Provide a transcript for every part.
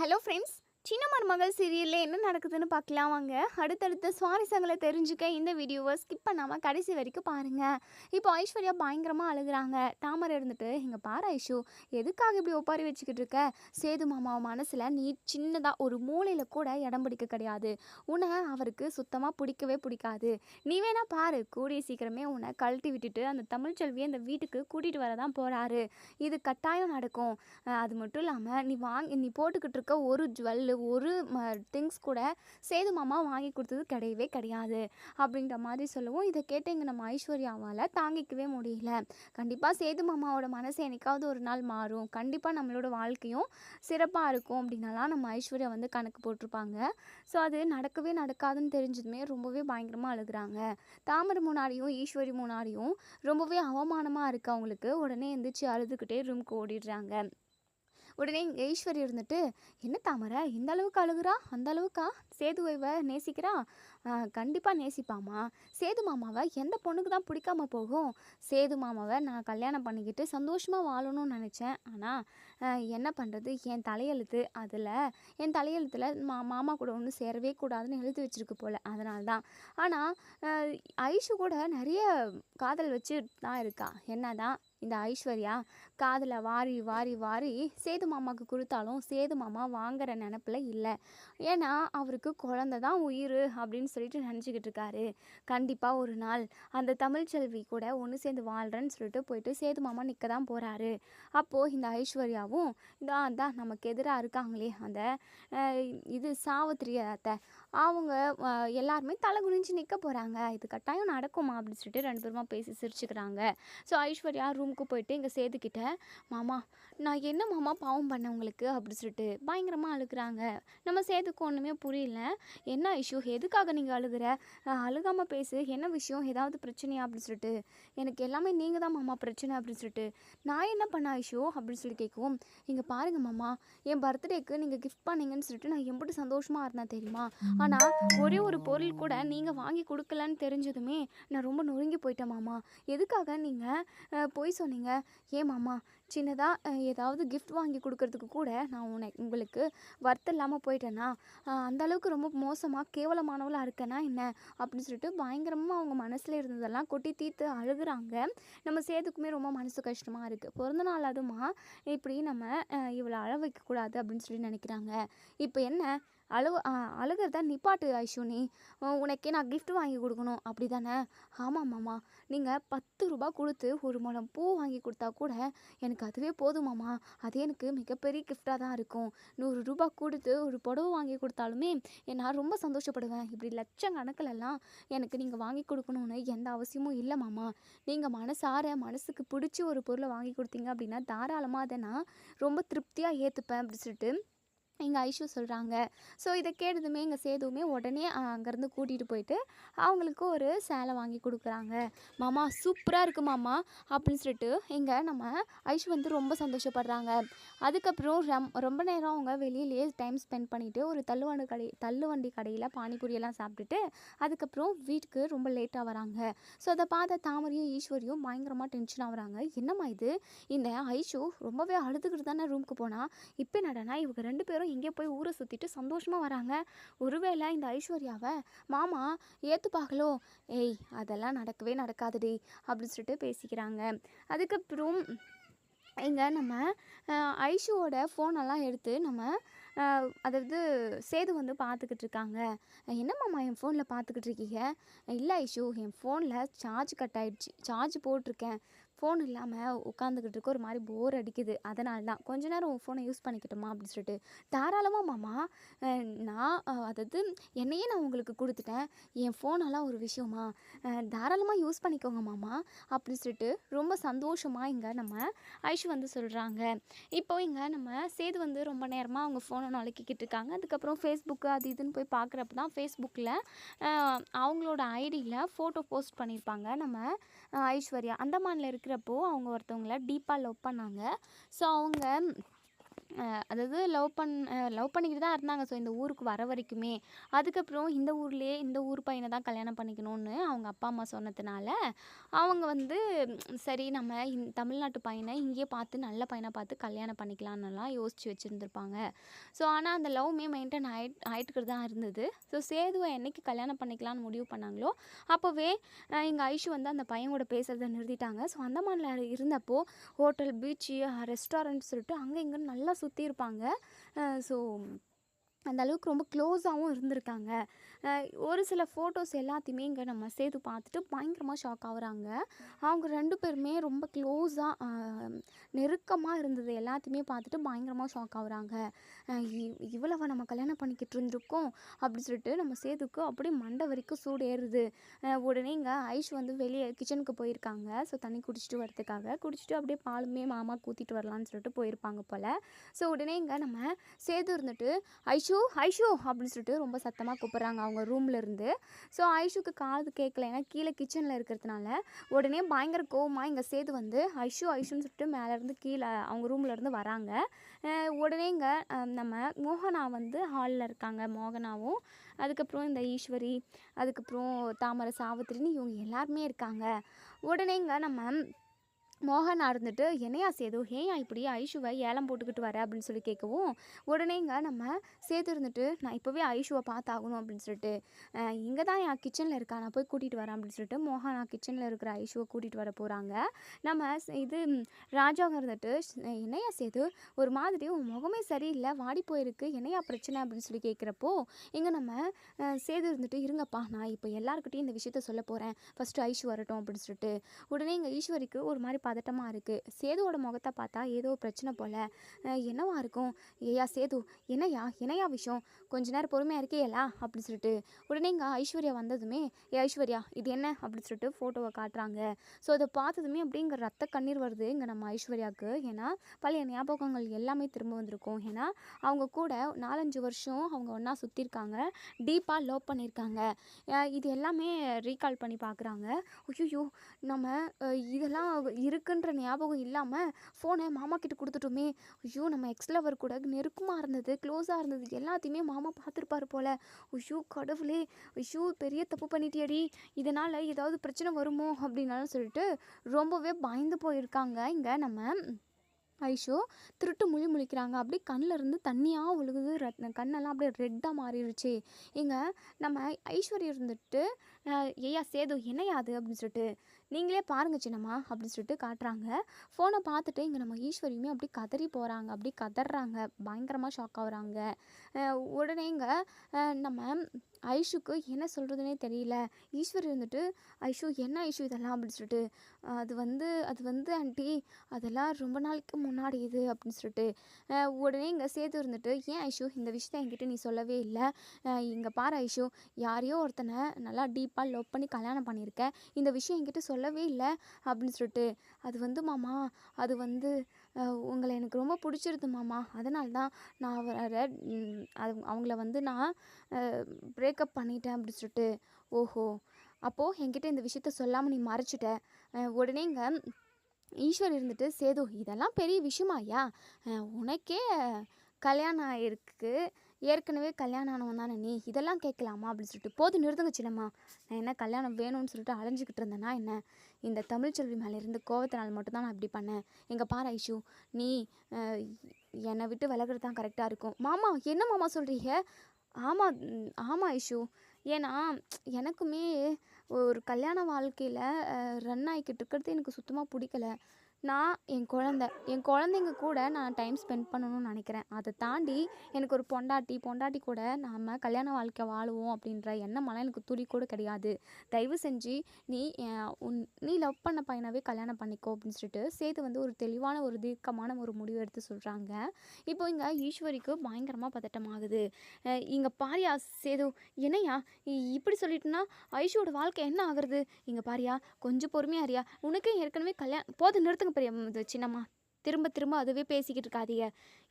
Hello friends. சின்ன மருமகள் சீரியலில் என்ன நடக்குதுன்னு பார்க்கலாம் வாங்க. அடுத்தடுத்த சுவாரஸ்யங்களை தெரிஞ்சுக்க இந்த வீடியோவை ஸ்கிப் பண்ணாமல் கடைசி வரைக்கும் பாருங்கள். இப்போ ஐஸ்வர்யா பயங்கரமாக அழுகுறாங்க. தாமரை இருந்துட்டு, இங்கே பாரு ஐஷு, எதுக்காக இப்படி ஒப்பாரி வச்சுக்கிட்டு இருக்க? சேது மாமா மனசில் நீ சின்னதாக ஒரு மூலையில் கூட இடம் பிடிக்க கிடையாது. உன்னை அவருக்கு சுத்தமாக பிடிக்கவே பிடிக்காது. நீ வேணா பாரு, கூடிய சீக்கிரமே உன்னை கழட்டி விட்டுட்டு அந்த தமிழ்ச்செல்வியை அந்த வீட்டுக்கு கூட்டிகிட்டு வர தான் போகிறாரு. இது கட்டாயம் நடக்கும். அது மட்டும் இல்லாமல் நீ போட்டுக்கிட்டு இருக்க ஒரு ஜுவல்லு ஒரு திங்ஸ் கூட சேது மாமா வாங்கி கொடுத்தது கிடையவே கிடையாது அப்படின்ற மாதிரி சொல்லவும், இதை கேட்டு இங்கே நம்ம ஐஸ்வர்யாவால் தாங்கிக்கவே முடியல. கண்டிப்பாக சேது மாமாவோட மனசு என்னைக்காவது ஒரு நாள் மாறும், கண்டிப்பாக நம்மளோட வாழ்க்கையும் சிறப்பாக இருக்கும் அப்படின்னலாம் நம்ம ஐஸ்வர்யா வந்து கணக்கு போட்டிருப்பாங்க. ஸோ அது நடக்கவே நடக்காதுன்னு தெரிஞ்சதுமே ரொம்பவே பயங்கரமாக அழுகுறாங்க. தாமரை முன்னாடியும் ஈஸ்வரி முன்னாடியும் ரொம்பவே அவமானமாக இருக்குது அவங்களுக்கு. உடனே எந்திரிச்சு அழுதுகிட்டே ரூம்க்கு ஓடிடுறாங்க. உடனே ஈஸ்வரி இருந்துட்டு, என்ன தாமரை இந்த அளவுக்கு அழுகுறா? அந்த அளவுக்கா சேதுவை நேசிக்கிறா? கண்டிப்பாக நேசிப்பாமா. சேது மாமாவை எந்த பொண்ணுக்கு தான் பிடிக்காம போகும்? சேது மாமாவை நான் கல்யாணம் பண்ணிக்கிட்டு சந்தோஷமாக வாழணும்னு நினச்சேன். ஆனால் என்ன பண்ணுறது, என் தலையெழுத்து. என் தலையெழுத்தில் மாமா கூட ஒன்றும் சேரவே கூடாதுன்னு எழுதி வச்சிருக்கு போல், அதனால தான். ஆனால் ஐஷு கூட நிறைய காதல் வச்சு தான் இருக்கா. என்னதான் இந்த ஐஸ்வர்யா காதில் வாரி வாரி வாரி சேது மாமாவுக்கு கொடுத்தாலும் சேது மாமா வாங்குற நினப்பில் இல்லை. ஏன்னா அவருக்கு குழந்த தான் உயிர் அப்படின்னு சொல்லிட்டு நினச்சிக்கிட்டு இருக்காரு. கண்டிப்பாக ஒரு நாள் அந்த தமிழ்ச்செல்வி கூட ஒன்று சேர்ந்து வாழ்கிறேன்னு சொல்லிட்டு போயிட்டு சேது மாமா நிற்க தான் போகிறாரு. அப்போது இந்த ஐஸ்வர்யாவும் தான் நமக்கு எதிராக இருக்காங்களே அந்த இது சாவித்திரி அத்தை, அவங்க எல்லாருமே தலை குனிஞ்சு நிற்க போகிறாங்க. இது கட்டாயம் நடக்குமா அப்படின்னு சொல்லிட்டு ரெண்டு பேருமா பேசி சிரிச்சுக்கிறாங்க. ஸோ ஐஸ்வர்யா ரூமுக்கு போயிட்டு இங்கே சேதுக்கிட்ட, மாமா நான் என்ன மாமா பாவம் பண்ணேன் உங்களுக்கு அப்படி சொல்லிட்டு பயங்கரமாக அழுகுறாங்க. நம்ம சேதுக்கு ஒன்றுமே புரியல. என்ன இஷ்யூ, எதுக்காக நீங்கள் அழுகாமல் பேசு, என்ன விஷயம், ஏதாவது பிரச்சனையா அப்படின்னு சொல்லிட்டு. எனக்கு எல்லாமே நீங்கள் தான் மாமா பிரச்சனை அப்படின்னு சொல்லிட்டு. நான் என்ன பண்ண இஷ்யூ அப்படின்னு சொல்லி கேட்கவும், இங்கே பாருங்கள் மாமா, என் பர்த்டேக்கு நீங்கள் கிஃப்ட் பண்ணீங்கன்னு சொல்லிட்டு நான் எம்பிட்டு சந்தோஷமாக இருந்தேன் தெரியுமா? ஆனால் ஒரே ஒரு பொருள் கூட நீங்கள் வாங்கி கொடுக்கலன்னு தெரிஞ்சதுமே நான் ரொம்ப நொறுங்கி போயிட்டேன் மாமா. எதுக்காக நீங்கள் போய் சொன்னீங்க? ஏன் மாமா, சின்னதாக ஏதாவது கிஃப்ட் வாங்கி கொடுக்கறதுக்கு கூட நான் உங்களுக்கு வருத்தம் இல்லாமல் போயிட்டேன்னா அந்தளவுக்கு ரொம்ப மோசமாக கேவலமானவளாக இருக்கேன்னா என்ன அப்படின்னு சொல்லிட்டு பயங்கரமாக அவங்க மனசில் இருந்ததெல்லாம் கொட்டி தீர்த்து அழுகுறாங்க. நம்ம சேதுக்குமே ரொம்ப மனசு கஷ்டமாக இருக்குது. பிறந்த நாள் அதுமா இப்படி நம்ம இவளை அழ வைக்கக்கூடாது அப்படின்னு சொல்லி நினைக்கிறாங்க. இப்போ என்ன அழுகிறத நிப்பாட்டு ஐஷு, நீ உனக்கே நான் கிஃப்ட் வாங்கி கொடுக்கணும் அப்படி தானே? ஆமாம் மாமா, நீங்கள் 10 ரூபா கொடுத்து ஒரு முழம் பூ வாங்கி கொடுத்தா கூட எனக்கு அதுவே போதும் மாமா. அதே எனக்கு மிகப்பெரிய கிஃப்டாக தான் இருக்கும். 100 ரூபா கொடுத்து ஒரு புடவை வாங்கி கொடுத்தாலுமே நான் ரொம்ப சந்தோஷப்படுவேன். இப்படி லட்சக்கணக்கிலெல்லாம் எனக்கு நீங்கள் வாங்கி கொடுக்கணுன்னு எந்த அவசியமும் இல்லை மாமா. நீங்கள் மனசுக்கு பிடிச்சி ஒரு பொருளை வாங்கி கொடுத்தீங்க அப்படின்னா தாராளமாக அதை நான் ரொம்ப திருப்தியாக ஏற்றுப்பேன் அப்படி சொல்லிட்டு எங்கள் ஐஷு சொல்கிறாங்க. ஸோ இதை கேட்டதுமே எங்கள் சேதுவுமே உடனே அங்கேருந்து கூட்டிகிட்டு போயிட்டு அவங்களுக்கு ஒரு சேலை வாங்கி கொடுக்குறாங்க. மாமா சூப்பராக இருக்குது மாமா அப்படின்னு சொல்லிட்டு நம்ம ஐஷு வந்து ரொம்ப சந்தோஷப்படுறாங்க. அதுக்கப்புறம் ரொம்ப நேரம் அவங்க வெளியிலேயே டைம் ஸ்பெண்ட் பண்ணிவிட்டு ஒரு தள்ளுவண்டி கடையில் பானிபூரியெல்லாம் சாப்பிட்டுட்டு அதுக்கப்புறம் வீட்டுக்கு ரொம்ப லேட்டாக வராங்க. ஸோ அதை பார்த்த தாமரையும் ஈஸ்வரியும் பயங்கரமாக டென்ஷன் ஆகுறாங்க. என்னம்மா இது, இந்த ஐஷு ரொம்பவே அழுதுகிட்டு தானே ரூமுக்கு போனால், இப்போ என்னடனா இவங்க 2 பேரும் எங்கேயோ போய் ஊரை சுற்றிட்டு சந்தோஷமாக வராங்க. ஒருவேளை இந்த ஐஸ்வர்யாவை மாமா ஏற்றுப்பாங்களோ? ஏய் அதெல்லாம் நடக்கவே நடக்காதுடி அப்படின்னு சொல்லிட்டு பேசிக்கிறாங்க. அதுக்கப்புறம் நம்ம ஐஷுவோட ஃபோனெல்லாம் எடுத்து அதாவது சேது வந்து பார்த்துக்கிட்டு இருக்காங்க. என்னம்மாம்மா என் ஃபோனில் பார்த்துக்கிட்டு இருக்கீங்க? இல்லை ஐஷு, என் ஃபோனில் சார்ஜ் கட் ஆகிடுச்சு, சார்ஜ் போட்டிருக்கேன், ஃபோன் இல்லாமல் உட்காந்துக்கிட்டு இருக்க ஒரு மாதிரி போர் அடிக்குது, அதனால தான் கொஞ்ச நேரம் உன் ஃபோனை யூஸ் பண்ணிக்கிட்டோமா அப்படின்னு சொல்லிட்டு. தாராளமாக மாமா, நான் அதாவது என்னையே நான் உங்களுக்கு கொடுத்துட்டேன், என் ஃபோனெல்லாம் ஒரு விஷயமா, தாராளமாக யூஸ் பண்ணிக்கோங்க மாமா அப்படின்னு சொல்லிட்டு ரொம்ப சந்தோஷமாக நம்ம ஐஷு வந்து சொல்கிறாங்க. இப்போ நம்ம சேது வந்து ரொம்ப நேரமாக அவங்க ஃபோனை நுழைக்கிட்டு இருக்காங்க. அதுக்கப்புறம் ஃபேஸ்புக்கு அது இதுன்னு போய் பார்க்குறப்ப தான் ஃபேஸ்புக்கில் அவங்களோட ஐடியில் ஃபோட்டோ போஸ்ட் பண்ணியிருப்பாங்க நம்ம ஐஸ்வர்யா. அந்தமானில் இருக்கிறப்போ அவங்க ஒருத்தவங்கள டீப்பாக லவ் பண்ணாங்க. ஸோ அவங்க அதாவது லவ் பண்ணிக்கிட்டு தான் இருந்தாங்க. ஸோ இந்த ஊருக்கு வர வரைக்குமே. அதுக்கப்புறம் இந்த ஊர்லேயே இந்த ஊர் பையனை தான் கல்யாணம் பண்ணிக்கணும்னு அவங்க அப்பா அம்மா சொன்னதுனால, அவங்க வந்து சரி நம்ம தமிழ்நாட்டு பையனை இங்கேயே பார்த்து நல்ல பையனா பார்த்து கல்யாணம் பண்ணிக்கலான்னுலாம் யோசிச்சு வச்சுருந்துருப்பாங்க. ஸோ ஆனால் அந்த லவ்வுமே மெயின்டைன் ஆயிட்டுக்கிட்டு தான் இருந்தது. ஸோ சேதுவை என்னைக்கு கல்யாணம் பண்ணிக்கலான்னு முடிவு பண்ணாங்களோ, அப்போவே எங்க ஐஷு வந்து அந்த பையன் கூட பேசுறத நிறுத்திட்டாங்க. ஸோ அந்தமான்ல இருந்தப்போ ஹோட்டல், பீச்சு, ரெஸ்டாரண்ட் சொல்லிட்டு அங்கே இங்கேன்னு நல்லா சுற்றியிருப்பாங்க. ஸோ அந்த அளவுக்கு ரொம்ப க்ளோஸாகவும் இருந்திருக்காங்க. ஒரு சில ஃபோட்டோஸ் எல்லாத்தையுமே இங்கே நம்ம சேது பார்த்துட்டு பயங்கரமாக ஷாக் ஆகுறாங்க. அவங்க 2 பேருமே ரொம்ப க்ளோஸாக நெருக்கமாக இருந்தது எல்லாத்தையுமே பார்த்துட்டு பயங்கரமாக ஷாக் ஆகுறாங்க. இவ்வளவா நம்ம கல்யாணம் பண்ணிக்கிட்டு இருந்திருக்கோம் அப்படின்னு சொல்லிட்டு நம்ம சேதுக்கு அப்படியே மண்டை வரைக்கும் சூடு ஏறுது. உடனே இங்கே ஐஷு வந்து வெளியே கிச்சனுக்கு போயிருக்காங்க. ஸோ தண்ணி குடிச்சிட்டு வரதுக்காக குடிச்சிட்டு அப்படியே பாலுமே மாமா ஊற்றிட்டு வரலான்னு சொல்லிட்டு போயிருப்பாங்க போல். ஸோ உடனே இங்கே நம்ம சேது இருந்துட்டு ஐஷு ஐஷு அப்படின்னு சொல்லிட்டு ரொம்ப சத்தமாக கூப்பிட்றாங்க அவங்க ரூமில் இருந்து. ஸோ ஐஷுக்கு காது கேட்கல, ஏன்னா கீழே கிச்சனில் இருக்கிறதுனால. உடனே பயங்கர கோவமாக இங்கே சேது வந்து ஐஷு ஐஷுன்னு சொல்லிட்டு மேலேருந்து கீழே அவங்க ரூமில் இருந்து வராங்க. உடனே இங்கே நம்ம மோகனா வந்து ஹாலில் இருக்காங்க. மோகனாவும் அதுக்கப்புறம் இந்த ஈஸ்வரி, அதுக்கப்புறம் தாமரை, சாவித்திரின்னு இவங்க எல்லாருமே இருக்காங்க. உடனே இங்கே நம்ம மோகனா இருந்துட்டு என்னையா சேது ஏன் இப்படி ஐஷுவை ஏலம் போட்டுக்கிட்டு வர அப்படின்னு சொல்லி கேட்கவும், உடனே இங்கே நம்ம சேது இருந்துட்டு நான் இப்போவே ஐஷுவை பார்த்தாகணும் அப்படின்னு சொல்லிட்டு இங்கே தான் என் கிச்சனில் இருக்கா, நான் போய் கூட்டிகிட்டு வரேன் அப்படின்னு சொல்லிட்டு மோகனா கிச்சனில் இருக்கிற ஐஷுவை கூட்டிகிட்டு வர போகிறாங்க. நம்ம இது ராஜாங்க இருந்துட்டு என்னையா சேது ஒரு மாதிரி உன் முகமே சரியில்லை, வாடி போயிருக்கு, என்னையா பிரச்சனை அப்படின்னு சொல்லி கேட்குறப்போ, இங்கே நம்ம சேது இருந்துட்டு இருங்கப்பா நான் இப்போ எல்லாருக்கிட்டையும் இந்த விஷயத்த சொல்ல போகிறேன், ஃபஸ்ட்டு ஐஷு வரட்டும் அப்படின்னு சொல்லிட்டு. உடனே இங்கே ஈஸ்வரிக்கு ஒரு மாதிரி பதட்டமாக இருக்குது. சேதுவோட முகத்தை பார்த்தா ஏதோ பிரச்சனை போல். என்னவா இருக்கும்? ஏயா சேது என்னையா விஷயம், கொஞ்ச நேரம் பொறுமையாக இருக்கேலா அப்படின்னு சொல்லிட்டு. உடனே இங்கே ஐஸ்வர்யா வந்ததுமே ஐஸ்வர்யா இது என்ன அப்படின்னு சொல்லிட்டு ஃபோட்டோவை காட்டுறாங்க. ஸோ அதை பார்த்ததுமே அப்படிங்கிற ரத்த கண்ணீர் வருது இங்கே நம்ம ஐஸ்வர்யாவுக்கு. ஏன்னா பழைய ஞாபகங்கள் எல்லாமே திரும்ப வந்திருக்கும். ஏன்னா அவங்க கூட 4-5 வருஷம் அவங்க ஒன்றா சுற்றிருக்காங்க, டீப்பாக லவ் பண்ணியிருக்காங்க. இது எல்லாமே ரீகால் பண்ணி பார்க்குறாங்க. ஐயோ நம்ம இதெல்லாம் இருக்குன்ற ஞாபகம் இல்லாமல் ஃபோனை மாமா கிட்ட கொடுத்துட்டோமே, ஐயோ நம்ம எக்ஸ் லவர் கூட நெருக்கமாக இருந்தது, க்ளோஸாக இருந்தது எல்லாத்தையுமே மாமா பார்த்துருப்பாரு போல். ஐயோ கடவுளே, ஐயோ பெரிய தப்பு பண்ணிட்டியடி, இதனால் ஏதாவது பிரச்சனை வருமோ அப்படின்னாலும் சொல்லிட்டு ரொம்பவே பயந்து போயிருக்காங்க இங்கே நம்ம ஐஷு. திருட்டு முழிக்கிறாங்க. அப்படியே கண்ணில் இருந்து தண்ணியாக ஒழுகுது, கண்ணெல்லாம் அப்படியே ரெட்டாக மாறிடுச்சு. இங்கே நம்ம ஐஸ்வர்யா இருந்துட்டு ஏயா சேது என்னையா அது அப்படின்னு சொல்லிட்டு நீங்களே பாருங்க சின்னம்மா அப்படின்னு சொல்லிட்டு காட்டுறாங்க. ஃபோனை பார்த்துட்டு இங்கே நம்ம ஈஸ்வரியுமே அப்படி கதறி போகிறாங்க, அப்படி கதறாங்க, பயங்கரமாக ஷாக் ஆகுறாங்க. உடனே இங்கே நம்ம ஐஷுக்கு என்ன சொல்கிறதுனே தெரியல. ஈஸ்வரி இருந்துட்டு ஐஷு என்ன ஐஷு இதெல்லாம் அப்படின்னு சொல்லிட்டு அது வந்து ஆண்டி அதெல்லாம் ரொம்ப நாளைக்கு முன்னாடி இது அப்படின்னு சொல்லிட்டு. உடனே இங்கே சேது இருந்துட்டு ஏன் ஐஷு இந்த விஷயத்த என்கிட்ட நீ சொல்லவே இல்லை, இங்கே பாரு ஐஷு யாரையோ ஒருத்தனை நல்லா டீப்பாக லவ் பண்ணி கல்யாணம் பண்ணியிருக்கேன், இந்த விஷயம் என்கிட்ட சொல்லவே இல்லை அப்படின்னு சொல்லிட்டு. அது வந்து மாமா அது வந்து உங்களை எனக்கு ரொம்ப பிடிச்சிருது மாமா, அதனால தான் நான் அவங்கள வந்து நான் பிரேக்கப் பண்ணிட்டேன் அப்படின்னு சொல்லிட்டு. ஓஹோ அப்போது என்கிட்ட இந்த விஷயத்த சொல்லாமல் நீ மறைச்சிட்ட. உடனே இங்கே ஈஸ்வர் இருந்துட்டு சேது இதெல்லாம் பெரிய விஷயமாயா, உனக்கே கல்யாணம் ஆகிருக்கு, ஏற்கனவே கல்யாணம் ஆனவன் தானே நீ, இதெல்லாம் கேட்கலாமா அப்படின்னு சொல்லிட்டு. போது நிறுத்துங்க சின்னம்மா, நான் என்ன கல்யாணம் வேணும்னு சொல்லிட்டு அலைஞ்சிக்கிட்டு இருந்தேன்னா என்ன, இந்த தமிழ்ச்செல்வி மேலே இருந்து கோவத்தினால் மட்டும்தான் நான் இப்படி பண்ணேன். எங்கள் பாரு ஐஷு நீ என்னை விட்டு விலகிறது தான் கரெக்டாக இருக்கும். மாமா என்ன மாமா சொல்கிறீங்க? ஆமாம் ஆமாம் ஐஷு, ஏன்னா எனக்குமே ஒரு கல்யாண வாழ்க்கையில் ரன் ஆகிக்கிட்டு இருக்கிறது எனக்கு சுத்தமாக பிடிக்கல. நான் என் குழந்தைங்க கூட நான் டைம் ஸ்பெண்ட் பண்ணணும்னு நினைக்கிறேன். அதை தாண்டி எனக்கு ஒரு பொண்டாட்டி கூட நாம் கல்யாண வாழ்க்கை வாழுவோம் அப்படின்ற எண்ணமெல்லாம் எனக்கு துளி கூட கிடையாது. தயவு செஞ்சு நீ லவ் பண்ண பையனாவே கல்யாணம் பண்ணிக்கோ அப்படின்னு சொல்லிட்டு சேது வந்து ஒரு தெளிவான ஒரு தீர்க்கமான ஒரு முடிவு எடுத்து சொல்கிறாங்க. இப்போ இங்கே ஈஸ்வரிக்கு பயங்கரமாக பதட்டமாகுது. இங்கே பாரியா சேது என்னையா இப்படி சொல்லிட்டுனா ஐஷுவோட வாழ்க்கை என்ன ஆகுறது, இங்கே பாரியா கொஞ்சம் பொறுமையாக அறியா, உனக்கே ஏற்கனவே கல்யாணம் போது நிறுத்துங்க பெரிய சின்னம்மா, திரும்ப திரும்ப அதுவே பேசிக்கிட்டு இருக்காதீங்க.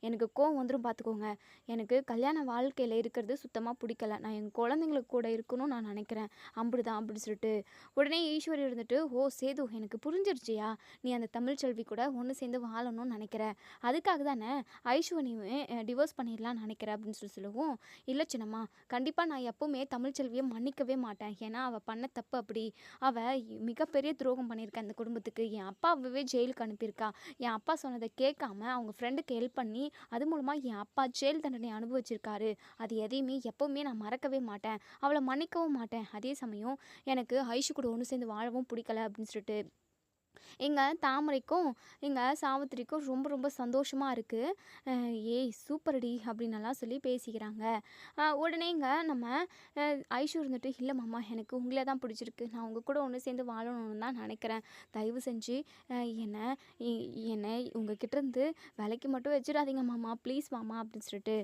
எனக்கு கோவம் வந்துரும் பார்த்துக்கோங்க. எனக்கு கல்யாண வாழ்க்கையில் இருக்கிறது சுத்தமாக பிடிக்கல. நான் என் குழந்தைங்களுக்கு கூட இருக்கணும்னு நான் நினைக்கிறேன். அப்படிதான் அப்படின்னு சொல்லிட்டு உடனே ஈஸ்வரி இருந்துட்டு, ஓ சேது எனக்கு புரிஞ்சிருச்சியா, நீ அந்த தமிழ்ச்செல்வி கூட ஒன்று சேர்ந்து வாழணும்னு நினைக்கிற, அதுக்காக தானே ஐஸ்வர்யாவை டிவோர்ஸ் பண்ணிடலாம்னு நினைக்கிறேன் அப்படின்னு சொல்லவும், இல்லை சின்னம்மா, கண்டிப்பாக நான் எப்போவுமே தமிழ்ச்செல்வியை மன்னிக்கவே மாட்டேன். ஏன்னா அவள் பண்ண தப்பு அப்படி. அவள் மிகப்பெரிய துரோகம் பண்ணியிருக்கா இந்த குடும்பத்துக்கு. என் அப்பாவே ஜெயிலுக்கு அனுப்பியிருக்கா. என் அப்பா சொன்னதை கேட்காம அவங்க ஃப்ரெண்டுக்கு ஹெல்ப் பண்ணி அது மூலமாக என் அப்பா ஜெயில் தண்டனை அனுபவிச்சிருக்காரு. அது எதையுமே எப்போவுமே நான் மறக்கவே மாட்டேன். அவளை மன்னிக்கவும் மாட்டேன். அதே சமயம் எனக்கு ஐஷு கூட ஒன்று சேர்ந்து வாழவும் பிடிக்கல அப்படின்னு சொல்லிட்டு எங்க தாமரைக்கும், எங்க சாவித்திரிக்கும் ரொம்ப ரொம்ப சந்தோஷமா இருக்கு. ஏய் சூப்பர்டி அப்படின்னலாம் சொல்லி பேசிக்கிறாங்க. உடனே இங்க நம்ம ஐஷு இருந்துட்டு, இல்ல மாமா எனக்கு உங்கள தான் பிடிச்சிருக்கு. நான் உங்க கூட ஒண்ணு சேர்ந்து வாழணும்னு தான் நினைக்கிறேன். தயவு செஞ்சு என்ன எ என்ன உங்ககிட்ட இருந்து வேலைக்கு மட்டும் வச்சுடாதீங்க மாமா. ப்ளீஸ் மாமா அப்படின்னு சொல்லிட்டு,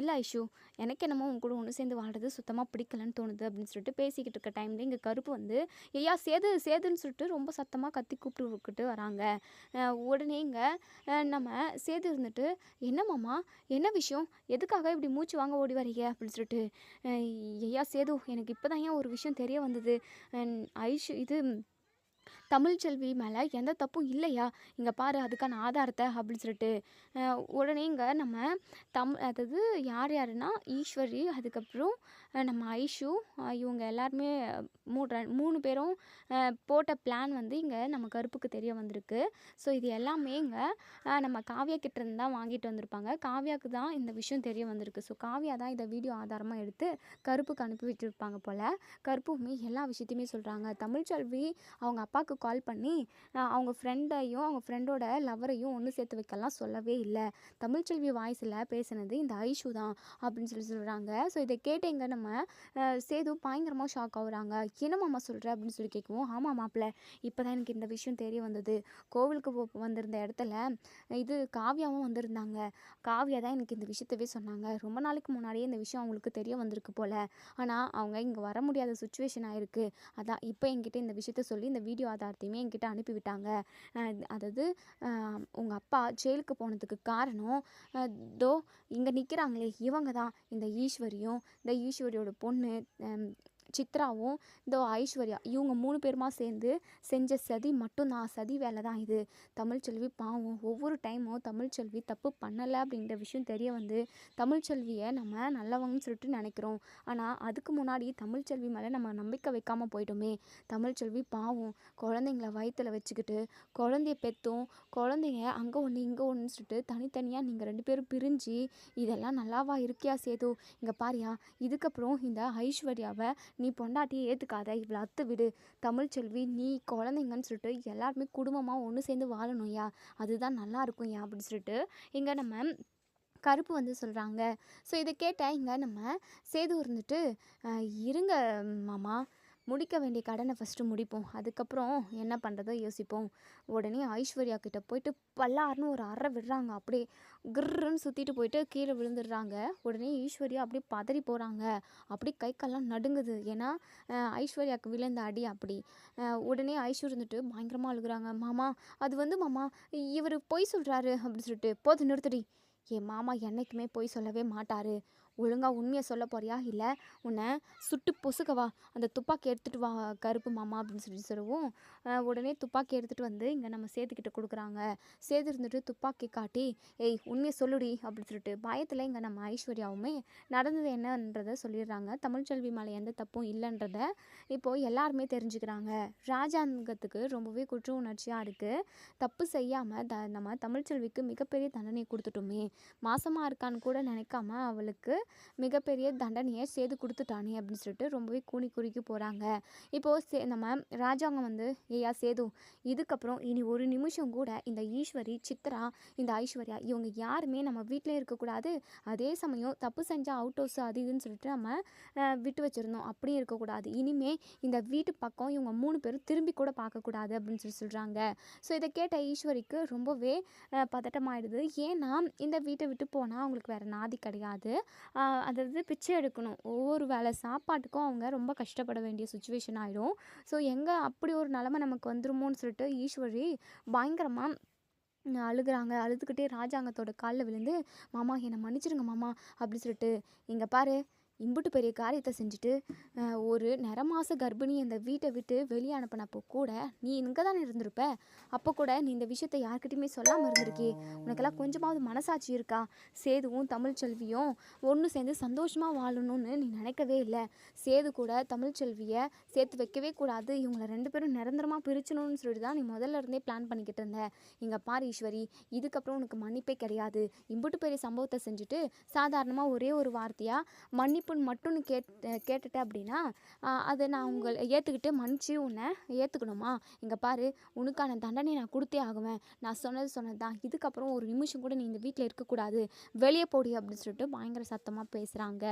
இல்ல ஐஷு, எனக்கு என்னமோ உங்க கூட ஒண்ணு சேர்ந்து வாழ்றது சுத்தமா பிடிக்கலன்னு தோணுது அப்படின்னு சொல்லிட்டு பேசிக்கிட்டு இருக்க டைம்ல இங்க கருப்பு வந்து, ஐயா சேது சேதுன்னு சொல்லிட்டு ரொம்ப சத்தமா கத்தி கூப்பிட்டுக்கிட்டு வராங்க. உடனே இங்க நம்ம சேது இருந்துட்டு, என்ன மாமா, என்ன விஷயம், எதுக்காக இப்படி மூச்சு வாங்க ஓடி வரீங்க அப்படின்னு சொல்லிட்டு, ஐயா சேது எனக்கு இப்போதான் ஏன் ஒரு விஷயம் தெரிய வந்தது. ஐஷு இது தமிழ்ச்செல்வி மேலே எந்த தப்பும் இல்லையா, இங்கே பாரு அதுக்கான ஆதாரத்தை அப்படின்னு சொல்லிட்டு உடனே இங்கே நம்ம அதாவது யார் யாருன்னா ஈஸ்வரி, அதுக்கப்புறம் நம்ம ஐஷு, இவங்க எல்லாருமே மூணு பேரும் போட்ட பிளான் வந்து இங்கே நம்ம கருப்புக்கு தெரிய வந்திருக்கு. ஸோ இது எல்லாமே இங்கே நம்ம காவ்யா கிட்டேருந்து தான் வாங்கிட்டு வந்திருப்பாங்க. காவ்யாவுக்கு தான் இந்த விஷயம் தெரிய வந்திருக்கு. ஸோ காவ்யா தான் இதை வீடியோ ஆதாரமாக எடுத்து கருப்புக்கு அனுப்பி விட்டுருப்பாங்க போல். கருப்புமே எல்லா விஷயத்தையுமே சொல்கிறாங்க. தமிழ்ச்செல்வி அவங்க அப்பாவுக்கு கால் பண்ணி அவங்க ஃப்ரெண்டையும் அவங்க ஃப்ரெண்டோட லவரையும் ஒன்று சேர்த்து வைக்கலாம் சொல்லவே இல்லை. தமிழ்ச்செல்வி வாய்ஸில் பேசுனது இந்த ஐஷு தான் அப்படின்னு சொல்கிறாங்க. ஸோ இதை கேட்டேங்க நம்ம சேது பயங்கரமாக ஷாக் ஆகுறாங்க. என்ன மாமா சொல்கிற அப்படின்னு சொல்லி கேட்கவும், ஆமாம் மாப்பிள்ளை, இப்போ தான் எனக்கு இந்த விஷயம் தெரிய வந்தது. கோவிலுக்கு வந்திருந்த இடத்துல இது காவ்யாவும் வந்திருந்தாங்க. காவ்யா தான் எனக்கு இந்த விஷயத்தவே சொன்னாங்க. ரொம்ப நாளைக்கு முன்னாடியே இந்த விஷயம் அவங்களுக்கு தெரிய வந்திருக்கு போல். ஆனால் அவங்க இங்கே வர முடியாத சுச்சுவேஷன் ஆகிருக்கு. அதான் இப்போ என்கிட்ட இந்த விஷயத்த சொல்லி இந்த வீடியோ ஆதாரத்தையுமே என்கிட்ட அனுப்பிவிட்டாங்க. அதாவது உங்கள் அப்பா ஜெயிலுக்கு போனதுக்கு காரணம் தோ இங்கே நிற்கிறாங்களே இவங்க தான், இந்த ஈஸ்வரியும் இந்த ஈஸ்வரியோட பொண்ணு சித்ராவும் இந்த ஐஸ்வர்யா, இவங்க 3 பேருமா சேர்ந்து செஞ்ச சதி மட்டும்தான், சதி வேலை தான் இது. தமிழ்ச்செல்வி பாவம், ஒவ்வொரு டைமும் தமிழ்ச்செல்வி தப்பு பண்ணலை அப்படிங்கிற விஷயம் தெரிய வந்து தமிழ்ச்செல்வியை நம்ம நல்லவங்கன்னு சொல்லிட்டு நினைக்கிறோம். ஆனால் அதுக்கு முன்னாடி தமிழ்ச்செல்வி மேலே நம்ம நம்பிக்கை வைக்காமல் போயிட்டோமே. தமிழ்ச்செல்வி பாவம், குழந்தைங்கள வயிற்றில் வச்சுக்கிட்டு குழந்தைய பெற்றும் குழந்தைங்க அங்கே ஒன்று இங்கே ஒன்றுன்னு சொல்லிட்டு தனித்தனியாக நீங்கள் 2 பேரும் பிரிஞ்சு இதெல்லாம் நல்லாவா இருக்கியா சேது, இங்கே பாரியா, இதுக்கப்புறம் இந்த ஐஸ்வர்யாவை நீ பொண்டாட்டியை ஏற்றுக்காத, இவ்வளோ அத்து விடு. தமிழ்ச்செல்வி நீ குழந்தைங்கன்னு சொல்லிட்டு எல்லாருமே குடும்பமாக ஒன்று சேர்ந்து வாழணும்யா, அதுதான் நல்லா இருக்கும்யா அப்படின்னு சொல்லிட்டு இங்கே நம்ம கருப்பு வந்து சொல்கிறாங்க. ஸோ இதை கேட்ட இங்கே நம்ம சேது இருந்துட்டு, இருங்க மாமா, முடிக்க வேண்டிய கடனை ஃபஸ்ட்டு முடிப்போம், அதுக்கப்புறம் என்ன பண்ணுறதோ யோசிப்போம். உடனே ஐஸ்வர்யா கிட்ட போயிட்டு பல்லாருன்னு ஒரு அறை விடுறாங்க. அப்படியே கிர்ன்னு சுற்றிட்டு போயிட்டு கீழே விழுந்துடுறாங்க. உடனே ஈஸ்வர்யா அப்படியே பதறி போகிறாங்க. அப்படி கை கால்லாம் நடுங்குது. ஏன்னா ஐஸ்வர்யாவுக்கு விழுந்த அடி அப்படி. உடனே ஐஸ்வர் இருந்துட்டு பயங்கரமாக அழுகுறாங்க. மாமா அது வந்து மாமா இவர் பொய் சொல்கிறாரு அப்படின்னு சொல்லிட்டு, போது நிறுத்தடி, என் மாமா என்றைக்குமே பொய் சொல்லவே மாட்டார். ஒழுங்காக உண்மையை சொல்ல போறியா, இல்லை உன்னை சுட்டு பொசுக்கவா, அந்த துப்பாக்கி எடுத்துகிட்டு வா கருப்பு மாமா அப்படின்னு சொல்லவும் உடனே துப்பாக்கி எடுத்துகிட்டு வந்து இங்கே நம்ம சேதுக்கிட்ட கொடுக்குறாங்க. சேது இருந்துட்டு துப்பாக்கி காட்டி, ஏய் உண்மையை சொல்லுடி அப்படின்னு சொல்லிட்டு பயத்தில் இங்கே நம்ம ஐஸ்வர்யாவுமே நடந்தது என்னன்றதை சொல்லிடுறாங்க. தமிழ்ச்செல்வி மேலே எந்த தப்பும் இல்லைன்றத இப்போது எல்லாருமே தெரிஞ்சுக்கிறாங்க. ராஜாங்கத்துக்கு ரொம்பவே குற்ற உணர்ச்சியாக இருக்குது. தப்பு செய்யாமல் நம்ம தமிழ்ச்செல்விக்கு மிகப்பெரிய தண்டனை கொடுத்துட்டோமே, மாசமாக இருக்கான்னு கூட நினைக்காம அவளுக்கு மிகப்பெரிய தண்டனையை சேது கொடுத்துட்டானே அப்படின்னு சொல்லிட்டு ரொம்பவே கூனி குறுக்கி போகிறாங்க. இப்போது நம்ம ராஜாங்கம் வந்து, ஏயா சேது, இதுக்கப்புறம் இனி ஒரு நிமிஷம் கூட இந்த ஈஸ்வரி, சித்ரா, இந்த ஐஸ்வர்யா இவங்க யாருமே நம்ம வீட்டிலே இருக்கக்கூடாது. அதே சமயம் தப்பு செஞ்சால் அவுட் ஹவுஸ் அது இதுன்னு சொல்லிட்டு நம்ம விட்டு வச்சுருந்தோம், அப்படியும் இருக்கக்கூடாது. இனிமே இந்த வீட்டு பக்கம் இவங்க 3 பேரும் திரும்பி கூட பார்க்கக்கூடாது அப்படின்னு சொல்கிறாங்க. ஸோ இதை கேட்ட ஈஸ்வரிக்கு ரொம்பவே பதட்டமாயிடுது. ஏன்னா இந்த வீட்டை விட்டு போனால் அவங்களுக்கு வேறு நாதி கிடையாது. அதாவது பிச்சை எடுக்கணும். ஒவ்வொரு வேளை சாப்பாட்டுக்கும் அவங்க ரொம்ப கஷ்டப்பட வேண்டிய சுச்சுவேஷன் ஆகிடும். ஸோ எங்கே அப்படி ஒரு நிலமை நமக்கு வந்துருமோன்னு சொல்லிட்டு ஈஸ்வரி பயங்கரமாக அழுகுறாங்க. அழுதுகிட்டே ராஜாங்கத்தோட காலில் விழுந்து, மாமா என்னை மன்னிச்சிடுங்க மாமா அப்படி சொல்லிட்டு, இங்கே பாரு இம்புட்டு பெரிய காரியத்தை செஞ்சுட்டு ஒரு நிறமாச கர்ப்பிணி இந்த வீட்டை விட்டு வெளியே அனுப்பினப்போ கூட நீ இங்கே தானே இருந்திருப்ப. அப்போ கூட நீ இந்த விஷயத்தை யார்கிட்டையுமே சொல்லாமல் இருந்திருக்கே. உனக்கெல்லாம் கொஞ்சமாவது மனசாட்சி இருக்கா? சேதுவும் தமிழ்ச்செல்வியும் ஒன்று சேர்ந்து சந்தோஷமாக வாழணும்னு நீ நினைக்கவே இல்லை. சேது கூட தமிழ்ச்செல்வியை சேர்த்து வைக்கவே கூடாது, இவங்களை 2 பேரும் நிரந்தரமாக பிரிச்சணும்னு சொல்லிட்டு தான் நீ முதல்ல இருந்தே பிளான் பண்ணிக்கிட்டு இருந்த. இங்கே பாரு ஈஸ்வரி, இதுக்கப்புறம் உனக்கு மன்னிப்பே கிடையாது. இம்புட்டு பெரிய சம்பவத்தை செஞ்சுட்டு சாதாரணமாக ஒரே ஒரு வார்த்தையாக மன்னிப்புன்னு மட்டும் நீ கேட்டுட்ட அப்படின்னா அதை நான் உங்களை ஏற்றுக்கிட்டு மன்னிச்சு உன்னை ஏற்றுக்கணுமா? இங்கே பாரு, உனக்கான தண்டனை நான் கொடுத்தே ஆகுவேன். நான் சொன்னது தான். இதுக்கப்புறம் ஒரு நிமிஷம் கூட நீ இந்த வீட்டில் இருக்கக்கூடாது, வெளியே போடி அப்படின்னு சொல்லிட்டு பயங்கர சத்தமாக பேசுகிறாங்க.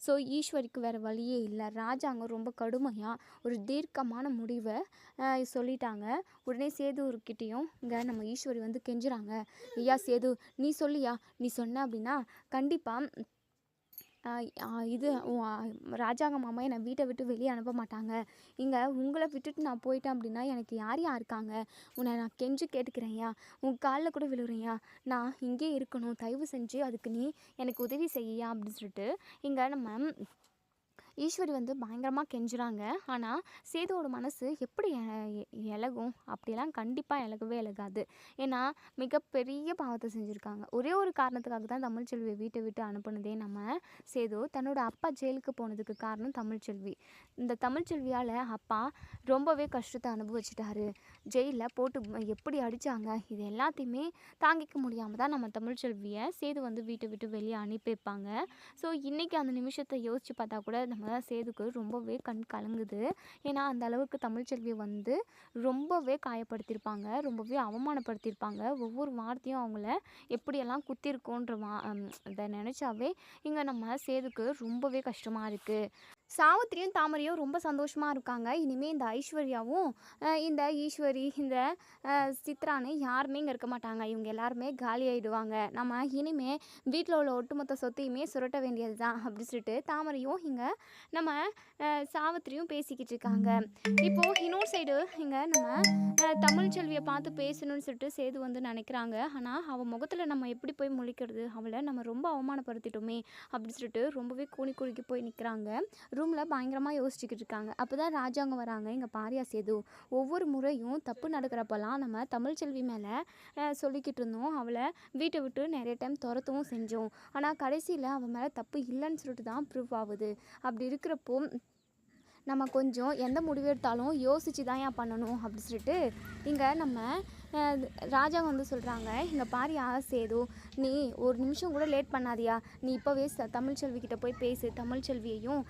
ஸோ ஈஸ்வரிக்கு வேறு வழியே இல்லை. ராஜாங்க ரொம்ப கடுமையாக ஒரு தீர்க்கமான முடிவை சொல்லிட்டாங்க. உடனே சேதுக்கிட்டேயும் இங்கே நம்ம ஈஸ்வரி வந்து கெஞ்சுறாங்க. ஐயா சேது, நீ சொல்லியா, நீ சொன்ன அப்படின்னா கண்டிப்பாக இது ராஜாங்க மாமா என்னை வீட்டை விட்டு வெளியே அனுப்ப மாட்டாங்க. இங்கே உங்களை விட்டுட்டு நான் போயிட்டேன் அப்படின்னா எனக்கு யார் இருக்காங்க? உன்னை நான் கெஞ்சு கேட்டுக்கிறேன்யா, உன் காலில் கூட விழுறேன்யா, நான் இங்கே இருக்கணும், தயவு செஞ்சு அதுக்கு நீ எனக்கு உதவி செய்யா அப்படின்னு சொல்லிட்டு இங்கே நம்ம ஈஸ்வரி வந்து பயங்கரமாக கெஞ்சுறாங்க. ஆனால் சேதுவோட மனசு எப்படி இலகும்? அப்படிலாம் கண்டிப்பாக இலகவே இலகாது. ஏன்னா மிகப்பெரிய பாவத்தை செஞ்சுருக்காங்க. ஒரே ஒரு காரணத்துக்காக தான் தமிழ்ச்செல்வியை வீட்டை விட்டு அனுப்புனதே நம்ம சேது. தன்னோட அப்பா ஜெயிலுக்கு போனதுக்கு காரணம் தமிழ்ச்செல்வி. இந்த தமிழ்ச்செல்வியால் அப்பா ரொம்பவே கஷ்டத்தை அனுபவிச்சிட்டாரு. ஜெயிலில் போட்டு எப்படி அடித்தாங்க, இது எல்லாத்தையுமே தாங்கிக்க முடியாமல் தான் நம்ம தமிழ்ச்செல்வியை சேது வந்து வீட்டை விட்டு வெளியே அனுப்பி வைப்பாங்க. ஸோ இன்றைக்கி அந்த நிமிஷத்தை யோசித்து பார்த்தா கூட நம்ம சேதுக்கு ரொம்பவே கண் கலங்குது. ஏன்னா அந்த அளவுக்கு தமிழ்ச்செல்வியை வந்து ரொம்பவே காயப்படுத்தியிருப்பாங்க, ரொம்பவே அவமானப்படுத்தியிருப்பாங்க. ஒவ்வொரு வார்த்தையும் அவங்கள எப்படியெல்லாம் குத்திருக்கோன்ற இதை நினச்சாவே இங்கே நம்ம சேதுக்கு ரொம்பவே கஷ்டமாக இருக்குது. சாவித்திரியும் தாமரையும் ரொம்ப சந்தோஷமாக இருக்காங்க. இனிமேல் இந்த ஐஸ்வர்யாவும் இந்த ஈஸ்வரி இந்த சித்ரான்னு யாருமே இங்கே இருக்க மாட்டாங்க. இவங்க எல்லாருமே காலி ஆகிடுவாங்க. நம்ம இனிமேல் வீட்டில் உள்ள ஒட்டுமொத்த சொத்தையுமே சுரட்ட வேண்டியது தான் அப்படி சொல்லிட்டு தாமரையும் இங்கே நம்ம சாவித்திரியும் பேசிக்கிட்டு இருக்காங்க. இப்போது இன்னொரு சைடு இங்கே நம்ம தமிழ்ச்செல்வியை பார்த்து பேசணும்னு சொல்லிட்டு சேது வந்து நினைக்கிறாங்க. ஆனால் அவள் முகத்தில் நம்ம எப்படி போய் முழிக்கிறது, அவளை நம்ம ரொம்ப அவமானப்படுத்திட்டோமே அப்படி சொல்லிட்டு ரொம்பவே குறுக்கி போய் நிற்கிறாங்க. ரூமில் பயங்கரமாக யோசிச்சுக்கிட்டு இருக்காங்க. அப்போ தான் ராஜாங்க வராங்க. இங்கே பாரியா சேது, ஒவ்வொரு முறையும் தப்பு நடக்கிறப்பெல்லாம் நம்ம தமிழ்ச்செல்வி மேலே சொல்லிக்கிட்டு இருந்தோம், அவளை வீட்டை விட்டு நிறைய டைம் துரத்தவும் செஞ்சோம். ஆனால் கடைசியில் அவன் மேலே தப்பு இல்லைன்னு சொல்லிட்டு தான் ப்ரூவ் ஆகுது. அப்படி இருக்கிறப்போ நம்ம கொஞ்சம் எந்த முடிவு எடுத்தாலும் யோசித்து தான் ஏன் பண்ணணும் அப்படி சொல்லிட்டு இங்கே நம்ம ராஜா வந்து சொல்கிறாங்க. இங்கே பாரியா சேது, நீ ஒரு நிமிஷம் கூட லேட் பண்ணாதியா, நீ இப்போவே தமிழ்ச்செல்விக்கிட்ட போய் பேசு. தமிழ்ச்செல்வியையும்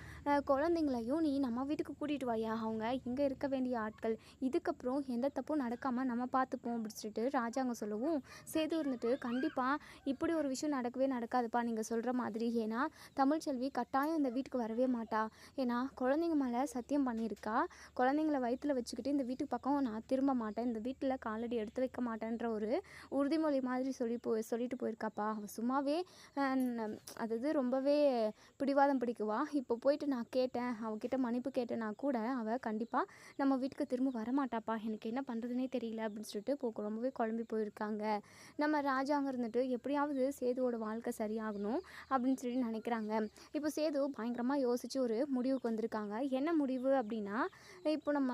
குழந்தைங்களையும் நீ நம்ம வீட்டுக்கு கூட்டிகிட்டு வாயா, அவங்க இங்கே இருக்க வேண்டிய ஆட்கள். இதுக்கப்புறம் எந்த தப்பும் நடக்காமல் நம்ம பார்த்துப்போம் அப்படின்னு சொல்லிட்டு ராஜாங்க சொல்லவும் சேது இருந்துட்டு, கண்டிப்பாக இப்படி ஒரு விஷயம் நடக்கவே நடக்காதுப்பா நீங்கள் சொல்கிற மாதிரி. ஏன்னா தமிழ்ச்செல்வி கட்டாயம் இந்த வீட்டுக்கு வரவே மாட்டா. ஏன்னா குழந்தைங்க மேலே சத்தியம் பண்ணியிருக்கா. குழந்தைங்கள வயிற்றில் வச்சுக்கிட்டு இந்த வீட்டுக்கு பக்கம் நான் திரும்ப மாட்டேன், இந்த வீட்டில் காலடி எடுத்து வைக்க மாட்டேன்ற ஒரு உறுதிமொழி மாதிரி சொல்லிட்டு போயிருக்காப்பா. அவள் சும்மாவே அதாவது ரொம்பவே பிடிவாதம் பிடிக்குவா. இப்போ போயிட்டு நான் கேட்டேன், அவகிட்ட மன்னிப்பு கேட்டேன்னா கூட அவள் கண்டிப்பாக நம்ம வீட்டுக்கு திரும்ப வரமாட்டாப்பா, எனக்கு என்ன பண்ணுறதுனே தெரியல அப்படின்னு சொல்லிட்டு ரொம்பவே குழம்பி போயிருக்காங்க. நம்ம ராஜாங்க இருந்துட்டு எப்படியாவது சேதுவோட வாழ்க்கை சரியாகணும் அப்படின்னு சொல்லி நினைக்கிறாங்க. இப்போ சேது பயங்கரமாக யோசித்து ஒரு முடிவுக்கு வந்திருக்காங்க. என்ன முடிவு அப்படின்னா, இப்போ நம்ம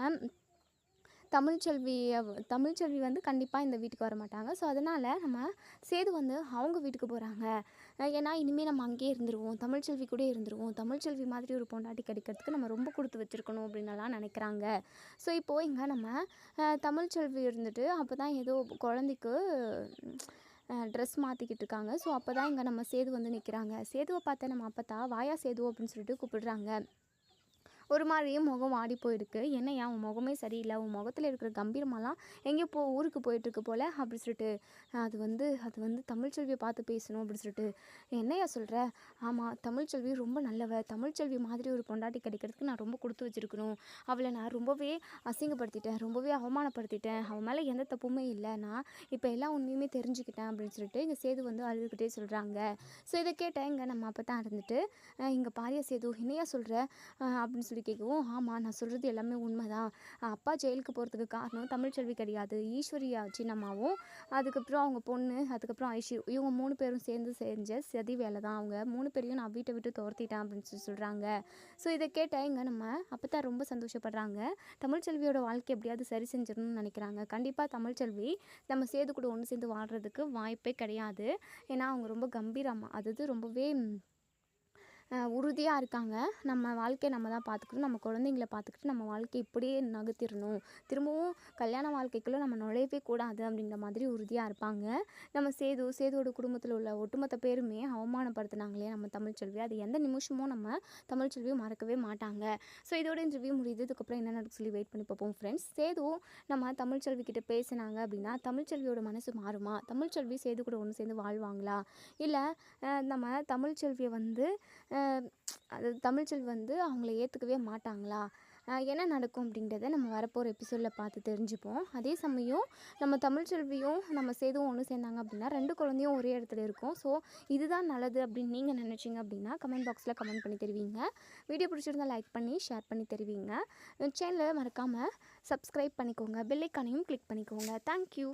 தமிழ்ச்செல்வி வந்து கண்டிப்பாக இந்த வீட்டுக்கு வர மாட்டாங்க. ஸோ அதனால் நம்ம சேது வந்து அவங்க வீட்டுக்கு போகிறாங்க. ஏன்னா இனிமேல் நம்ம அங்கேயே இருந்துருவோம், தமிழ்ச்செல்வி கூட இருந்துருவோம், தமிழ்ச்செல்வி மாதிரி ஒரு பொண்டாட்டி கிடைக்கிறதுக்கு நம்ம ரொம்ப கொடுத்து வச்சுருக்கணும் அப்படின்னலாம் நினைக்கிறாங்க. ஸோ இப்போது இங்கே நம்ம தமிழ்ச்செல்வி இருந்துட்டு அப்போ தான் ஏதோ குழந்தைக்கு ட்ரெஸ் மாற்றிக்கிட்டு இருக்காங்க. ஸோ அப்போ தான் இங்கே நம்ம சேது வந்து நிற்கிறாங்க. சேதுவை பார்த்தா நம்ம அப்பத்தா வாயா சேது அப்படின்னு சொல்லிட்டு கூப்பிடுறாங்க. ஒரு மாதிரியும் முகம் வாடி போயிருக்கு. என்னையா உன் முகமே சரியில்லை, உன் முகத்தில் இருக்கிற கம்பீரமெல்லாம் எங்கேயோ ஊருக்கு போயிட்டுருக்கு போல் அப்படி சொல்லிட்டு அது வந்து தமிழ்ச்செல்வியை பார்த்து பேசணும் அப்படி சொல்லிட்டு, என்னையா சொல்கிற? ஆமாம், தமிழ்ச்செல்வி ரொம்ப நல்லவ, தமிழ்ச்செல்வி மாதிரி ஒரு பொண்டாட்டி கிடைக்கிறதுக்கு நான் ரொம்ப கொடுத்து வச்சுருக்கணும். அவளை நான் ரொம்பவே அசிங்கப்படுத்திட்டேன், ரொம்பவே அவமானப்படுத்திட்டேன், அவன் மேலே எந்த தப்புமே இல்லை, நான் இப்போ எல்லாம் உண்மையுமே தெரிஞ்சுக்கிட்டேன் அப்படின்னு சொல்லிட்டு இங்கே சேது வந்து அழுதுகிட்டே சொல்கிறாங்க. ஸோ இதை கேட்டேன் இங்கே நம்ம அப்போ தான் இருந்துட்டு, இங்கே பாரியா சேது, என்னையா சொல்கிற அப்படின்னு சொல்லி கேட்கவும், ஆமாம் நான் சொல்கிறது எல்லாமே உண்மைதான். அப்பா ஜெயிலுக்கு போகிறதுக்கு காரணம் தமிழ்ச்செல்வி கிடையாது, ஈஸ்வரியா சின்னம்மாவும் அதுக்கப்புறம் அவங்க பொண்ணு அதுக்கப்புறம் ஐஷு இவங்க 3 பேரும் சேர்ந்து செஞ்ச சதி வேலை தான். அவங்க 3 பேரையும் நான் வீட்டை விட்டு துரத்திட்டேன் அப்படின்னு சொல்கிறாங்க. ஸோ இதை கேட்ட இங்கே நம்ம அப்போ ரொம்ப சந்தோஷப்படுறாங்க. தமிழ்ச்செல்வியோட வாழ்க்கை எப்படியாவது சரி செஞ்சிடணும்னு நினைக்கிறாங்க. கண்டிப்பாக தமிழ்ச்செல்வி நம்ம சேது கூட ஒன்று சேர்ந்து வாழ்கிறதுக்கு வாய்ப்பே கிடையாது. ஏன்னா அவங்க ரொம்ப கம்பீரமாக அதாவது ரொம்பவே உறுதியாக இருக்காங்க. நம்ம வாழ்க்கையை நம்ம தான் பார்த்துக்கணும், நம்ம குழந்தைங்கள பார்த்துக்கிட்டு நம்ம வாழ்க்கையை இப்படியே நகர்த்திடணும், திரும்பவும் கல்யாண வாழ்க்கைக்குள்ளே நம்ம நுழையவே கூடாது அப்படிங்கிற மாதிரி உறுதியாக இருப்பாங்க. நம்ம சேதுவோட குடும்பத்தில் உள்ள ஒட்டுமொத்த பேருமே அவமானப்படுத்தினாங்களே நம்ம தமிழ்ச்செல்வி, அது எந்த நிமிஷமும் நம்ம தமிழ்ச்செல்வியை மறக்கவே மாட்டாங்க. ஸோ இதோட இந்த ரிவ்யூ முடியுது. இதுக்கப்புறம் என்ன நடக்கு சொல்லி வெயிட் பண்ணி பார்ப்போம் ஃப்ரெண்ட்ஸ். சேது நம்ம தமிழ்ச்செல்வி கிட்ட பேசினாங்க அப்படின்னா தமிழ்ச்செல்வியோட மனசு மாறுமா? தமிழ்ச்செல்வி சேது கூட ஒன்று சேர்ந்து வாழ்வாங்களா? இல்லை நம்ம தமிழ்ச்செல்வியை அது தமிழ்ச்செல்வி அவங்கள ஏற்றுக்கவே மாட்டாங்களா? என்ன நடக்கும் அப்படின்றத நம்ம வரப்போகிற எபிசோடில் பார்த்து தெரிஞ்சுப்போம். அதே சமயம் நம்ம தமிழ்ச்செல்வியும் நம்ம சேதுவும் ஒன்று சேர்ந்தாங்க அப்படின்னா 2 குழந்தையும் ஒரே இடத்துல இருக்கும். ஸோ இதுதான் நல்லது அப்படின்னு நீங்கள் நினச்சிங்க அப்படின்னா கமெண்ட் பாக்ஸில் கமெண்ட் பண்ணி தெரிவிங்க. வீடியோ பிடிச்சிருந்தா லைக் பண்ணி ஷேர் பண்ணி தெரிவிங்க. சேனலை மறக்காமல் சப்ஸ்கிரைப் பண்ணிக்கோங்க, பெல் ஐக்கானையும் கிளிக் பண்ணிக்கோங்க. தேங்க்யூ.